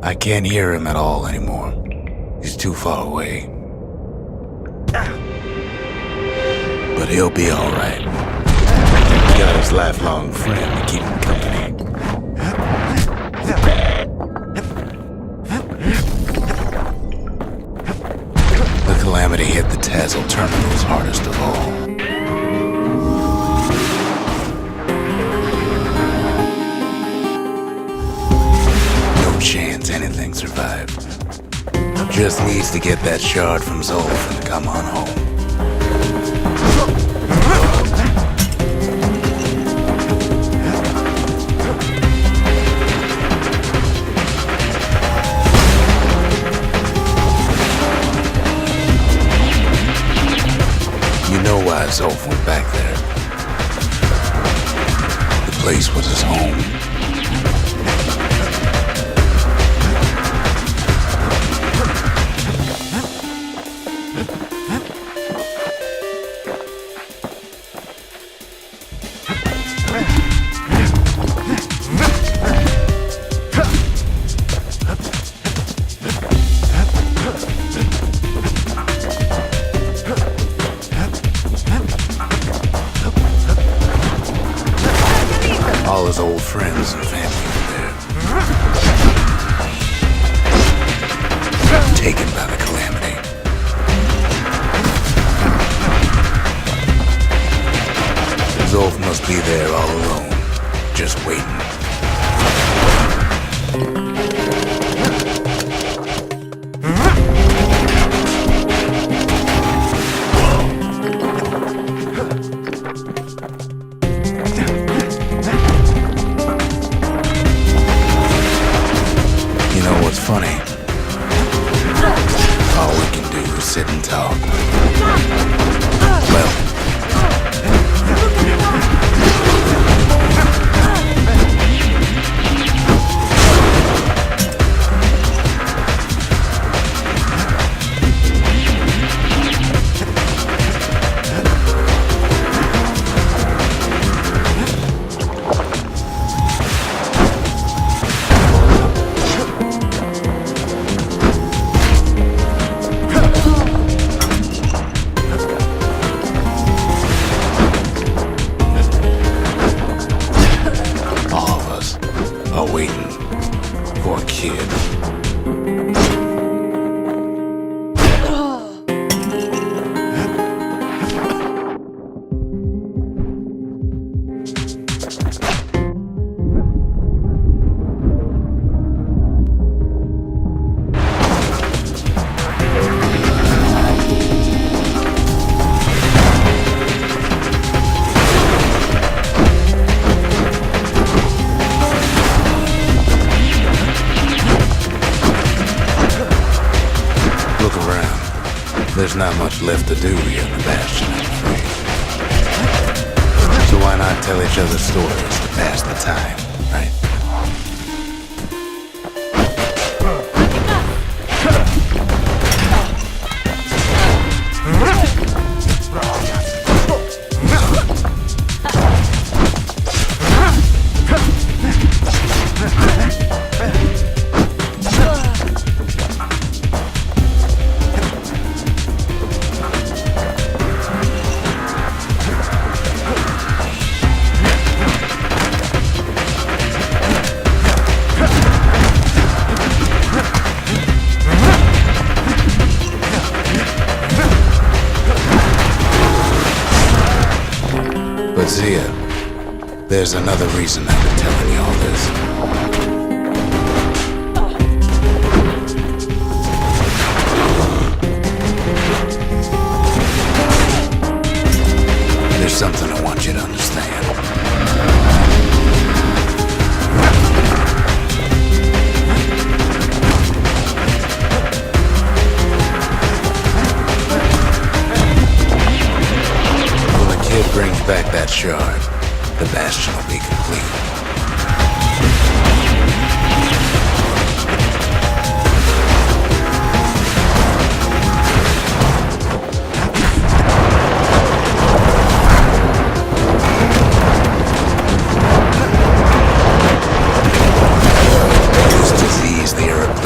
I can't hear him at all anymore. He's too far away. But he'll be alright. He got his lifelong friend to keep him company. The calamity hit the Tassel terminals hardest of all. No chance anything survived. Just needs to get that shard from Zolf and come on home. You know why Zolf went back there. The place was his home. All his old friends and family were there. Taken by the calamity. Zolf must be there all alone, just waiting. You know what's funny? All we can do is sit and talk. Well, are waiting for a kid. Look around. There's not much left to do here in the Bastion, I'm afraid. So why not tell each other stories to pass the time, right? But Zia, there's another reason I've been telling you all this. There's something I want you to understand. Brings back that shard, the Bastion will be complete. This disease the Earth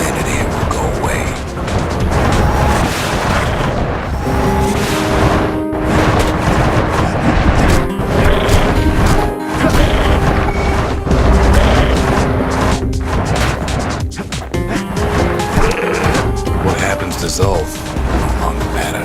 Zolf no longer matter.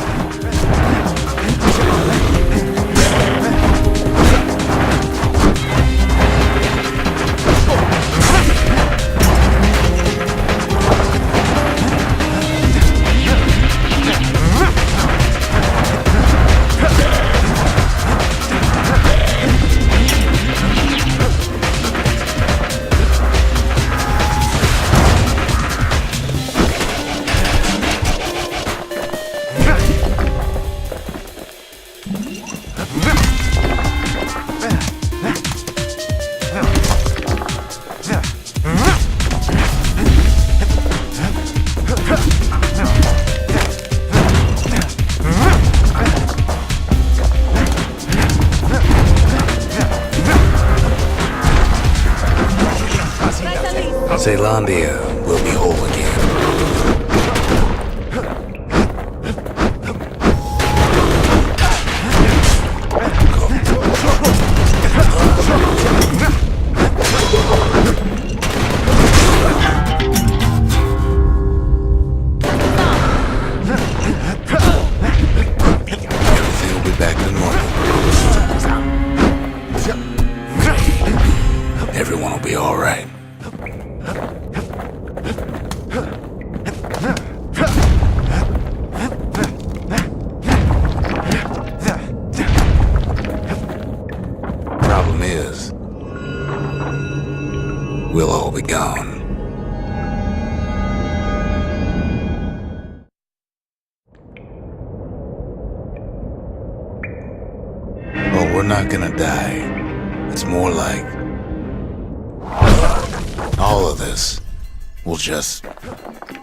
Zealandia will be whole again. Everything will be back to normal. Everyone will be all right. Problem is, we'll all be gone. Oh, we're not gonna die. It's more like all of this will just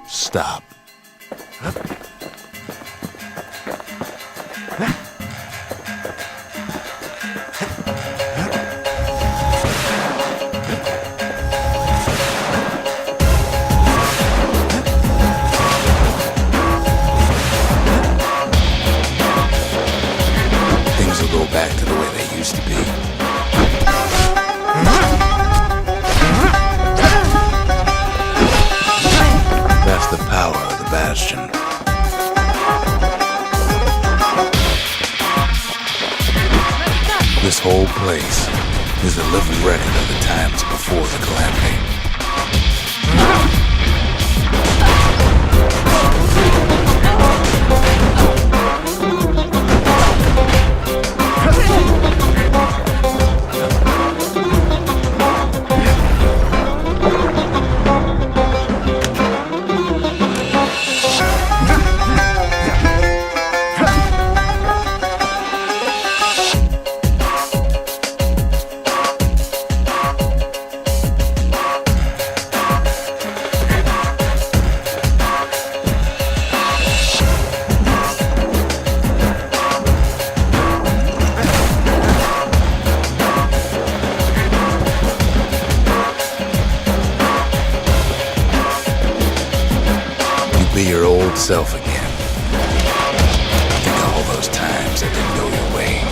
stop. Things will go back to the way they used to be. That's the power of the Bastion. This whole place is a living record of the times before the calamity. Be your old self again. Think of all those times that didn't go your way.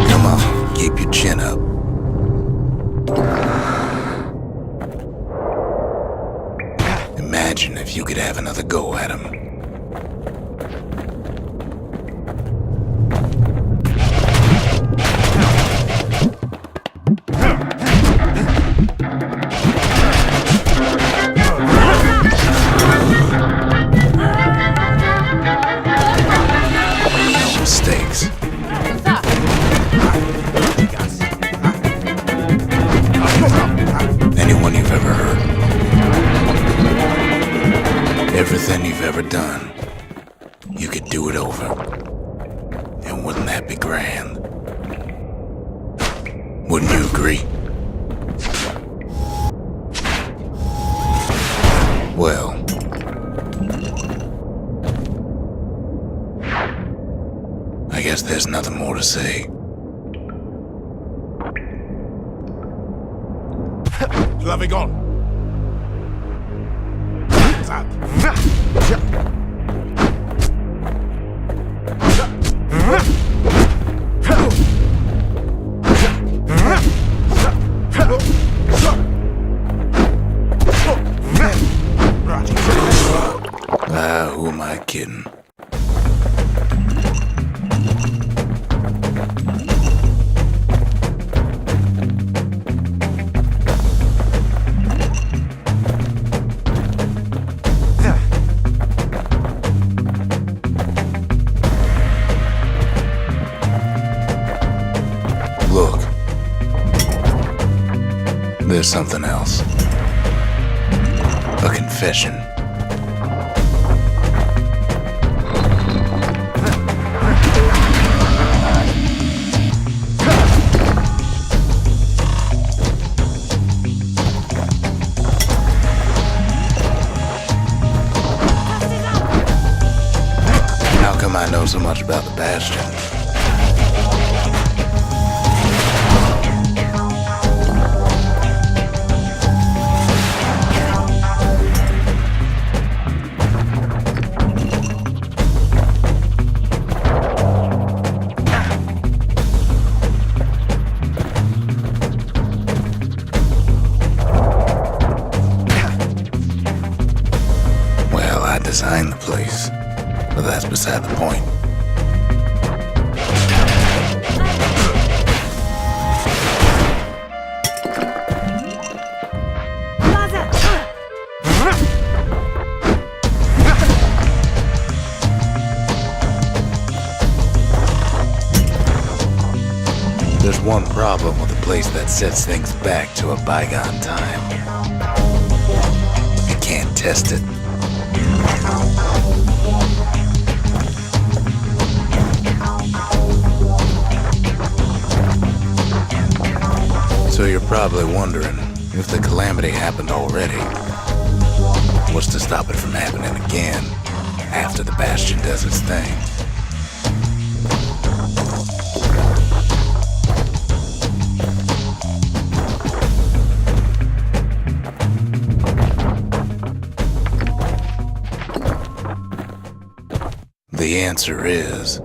Come on, keep your chin up. Imagine if you could have another go at him. No mistakes. Anyone you've ever hurt. Everything you've ever done. you could do it over. And wouldn't that be grand? Wouldn't you agree? Well, I guess there's nothing more to say. Loving on. Who am I kidding? Look, there's something else. A confession. How come I know so much about the Bastion? Well, I designed the place, but that's beside the point. There's one problem with a place that sets things back to a bygone time. You can't test it. So you're probably wondering, if the calamity happened already, what's to stop it from happening again after the Bastion does its thing? The answer is,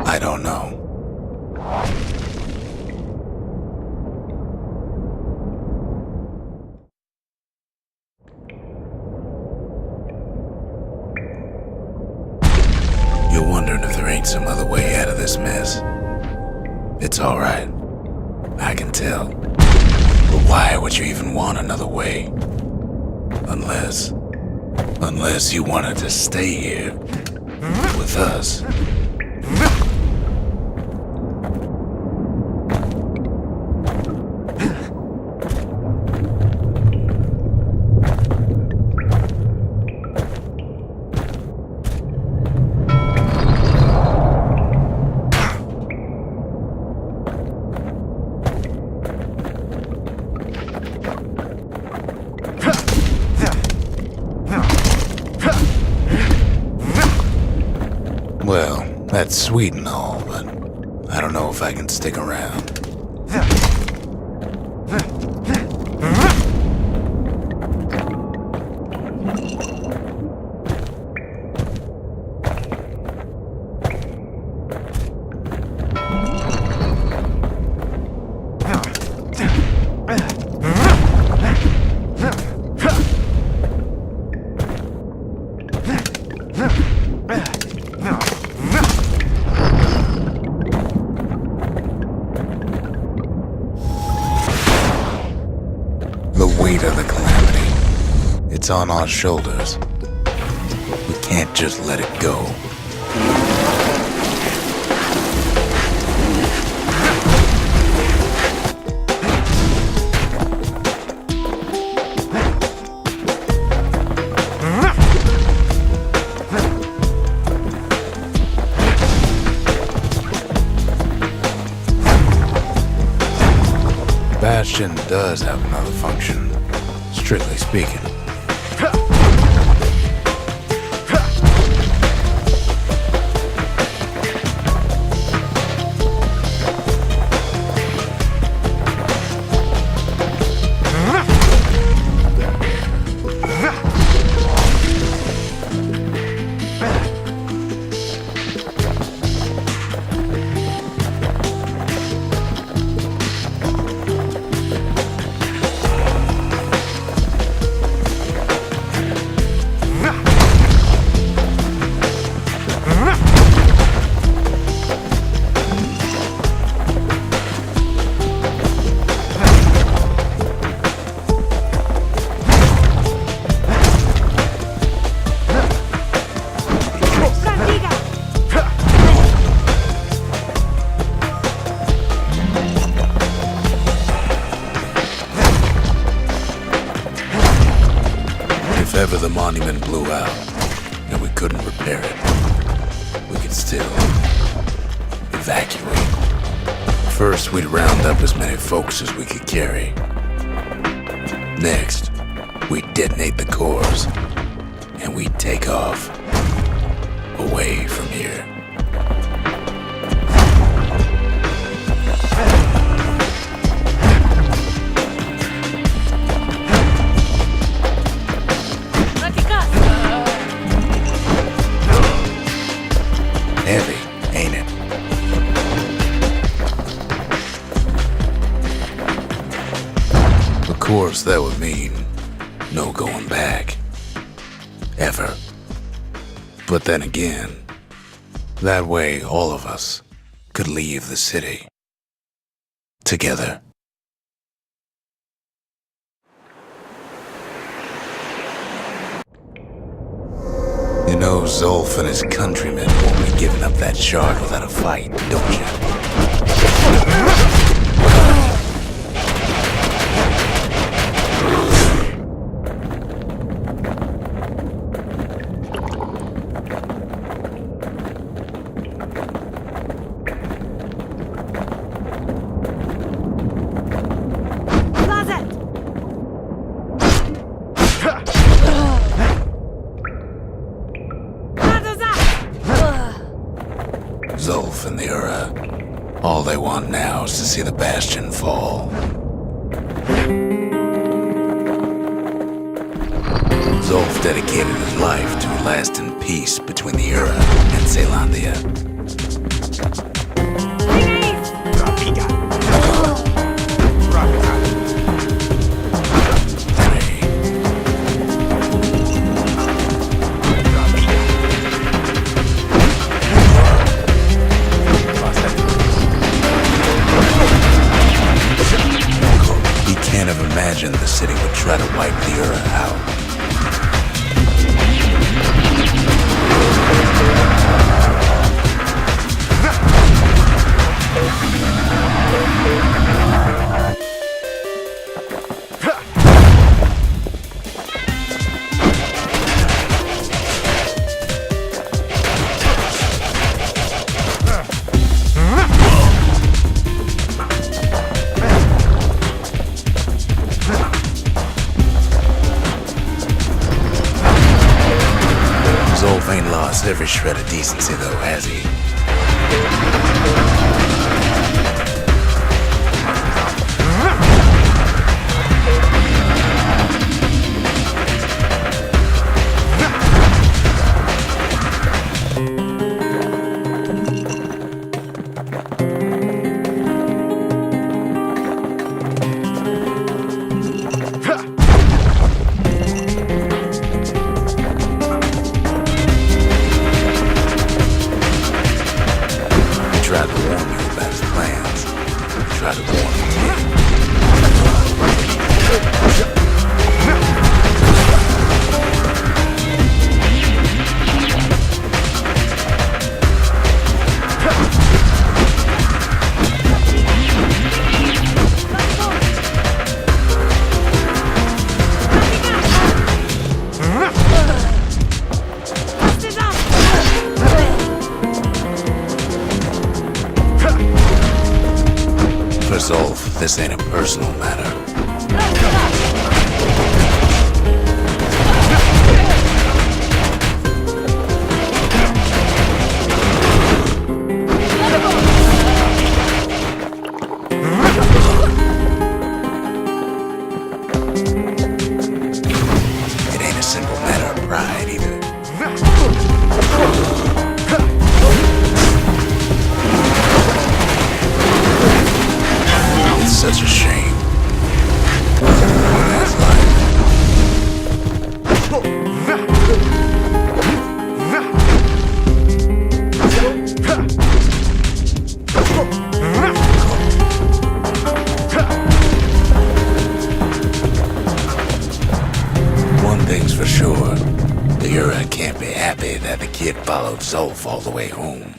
I don't know. You're wondering if there ain't some other way out of this mess. It's all right. I can tell. But why would you even want another way? Unless you wanted to stay here with us. Well, that's sweet and all, but I don't know if I can stick around. The weight of the calamity, it's on our shoulders. We can't just let it go. Bastion does have another function, strictly speaking. If ever the monument blew out and we couldn't repair it, we could still evacuate. First, we'd round up as many folks as we could carry. Next, we'd detonate the cores and we'd take off away from here. Heavy, ain't it? Of course, that would mean no going back. Ever. But then again, that way all of us could leave the city. Together. You know, Zolf and his countrymen won't be giving up that shard without a fight, don't you? Zolf and the Ura. All they want now is to see the Bastion fall. Zolf dedicated his life to lasting peace between the Ura and Zealandia. Imagine the city would try to wipe the Ura out. Zolf ain't lost every shred of decency though, has he? Tried to This ain't a personal matter. It ain't a simple matter of pride either. It's such a shame. That's life. One thing's for sure, the Ura can't be happy that the kid followed Zolf all the way home.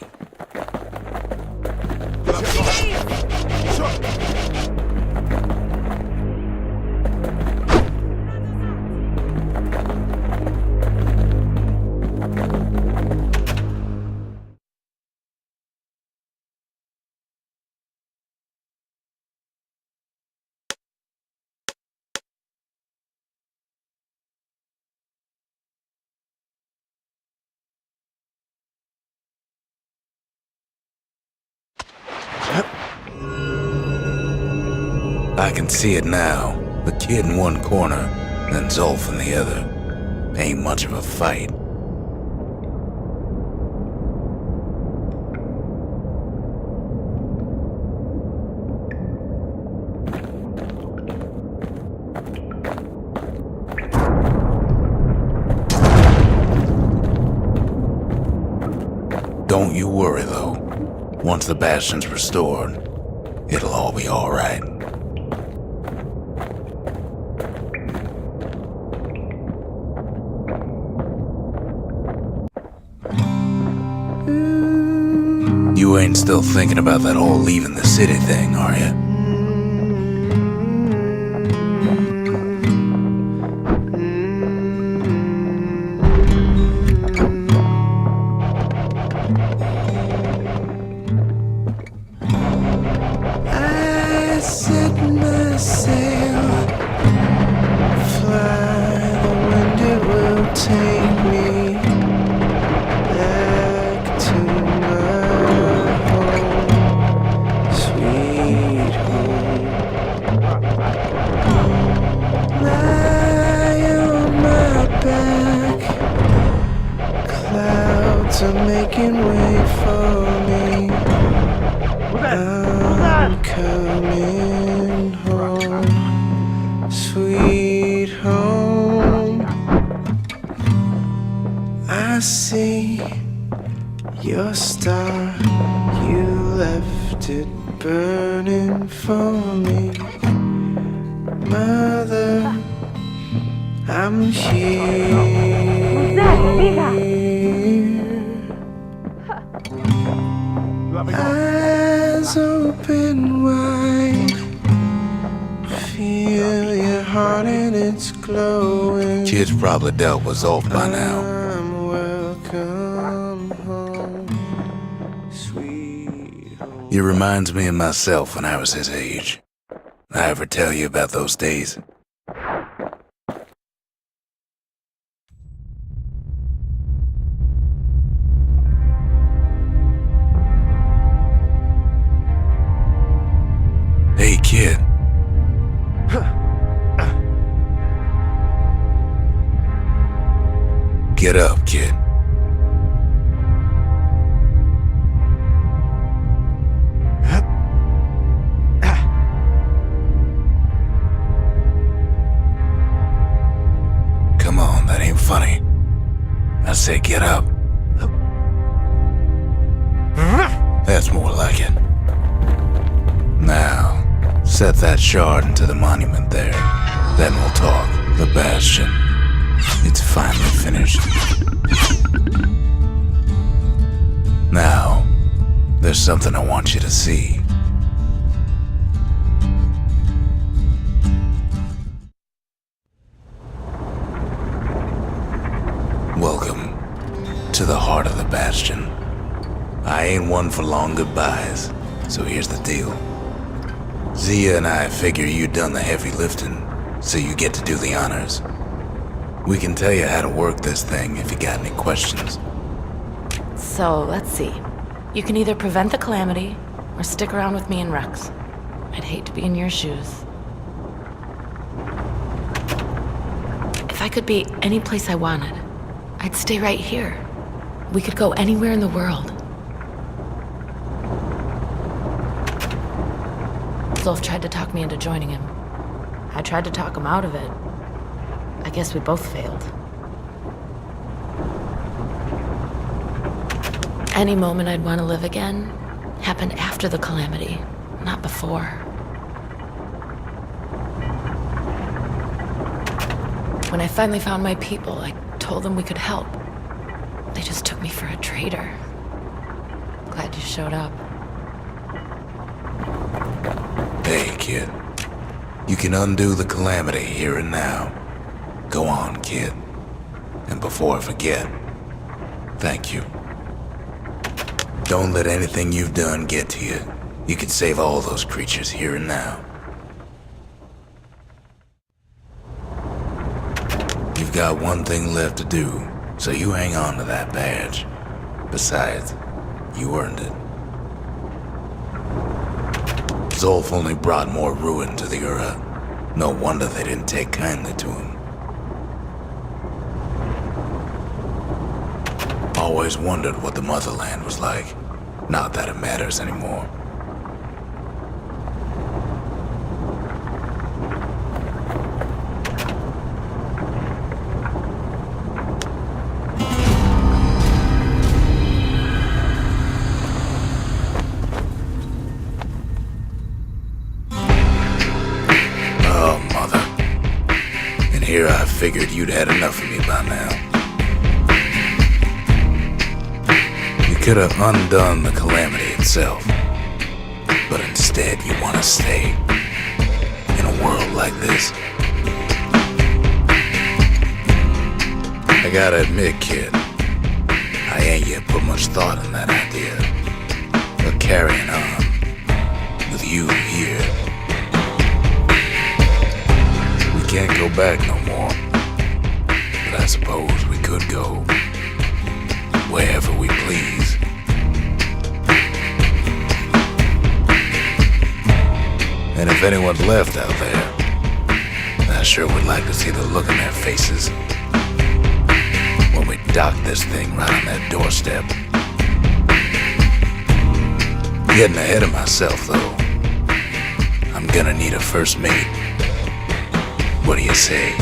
I can see it now. The kid in one corner, then Zolf in the other. Ain't much of a fight. Don't you worry, though. Once the Bastion's restored, it'll all be alright. You ain't still thinking about that whole leaving the city thing, are you? I set my sail, fly, the wind it will take me back to my home, sweet home. Lie on my back, clouds are making way for me. I'm coming home, sweet home. I see your star, you left it burning for me. Mother, I'm here. Eyes open wide, feel your heart and it's glowing. Kid's probably dealt with Zolf by now. I'm welcome home, sweet home. It reminds me of myself when I was his age. I ever tell you about those days? Hey, kid. Get up, kid. Come on, that ain't funny. I say get up. That's more like it. Now, set that shard into the monument there. Then we'll talk. The Bastion. It's finally finished. Now, there's something I want you to see. Welcome to the heart of the Bastion. I ain't one for long goodbyes, so here's the deal. Zia and I figure you done the heavy lifting, so you get to do the honors. We can tell you how to work this thing if you got any questions. So, let's see. You can either prevent the calamity, or stick around with me and Rex. I'd hate to be in your shoes. If I could be any place I wanted, I'd stay right here. We could go anywhere in the world. Zolf tried to talk me into joining him. I tried to talk him out of it. I guess we both failed. Any moment I'd want to live again happened after the calamity, not before. When I finally found my people, I told them we could help. They just took me for a traitor. Glad you showed up. Hey, kid. You can undo the calamity here and now. Go on, kid. And before I forget, thank you. Don't let anything you've done get to you. You can save all those creatures here and now. You've got one thing left to do, so you hang on to that badge. Besides, you earned it. Zolf only brought more ruin to the Ura. No wonder they didn't take kindly to him. Always wondered what the motherland was like. Not that it matters anymore. Oh, mother. And here I figured you'd had enough of me by now. Could have undone the calamity itself, but instead you want to stay in a world like this. I gotta admit, kid, I ain't yet put much thought in that idea of carrying on with you here. We can't go back no more, but I suppose we could go wherever we please. And if anyone's left out there, I sure would like to see the look on their faces when we dock this thing right on their doorstep. Getting ahead of myself, though. I'm gonna need a first mate. What do you say?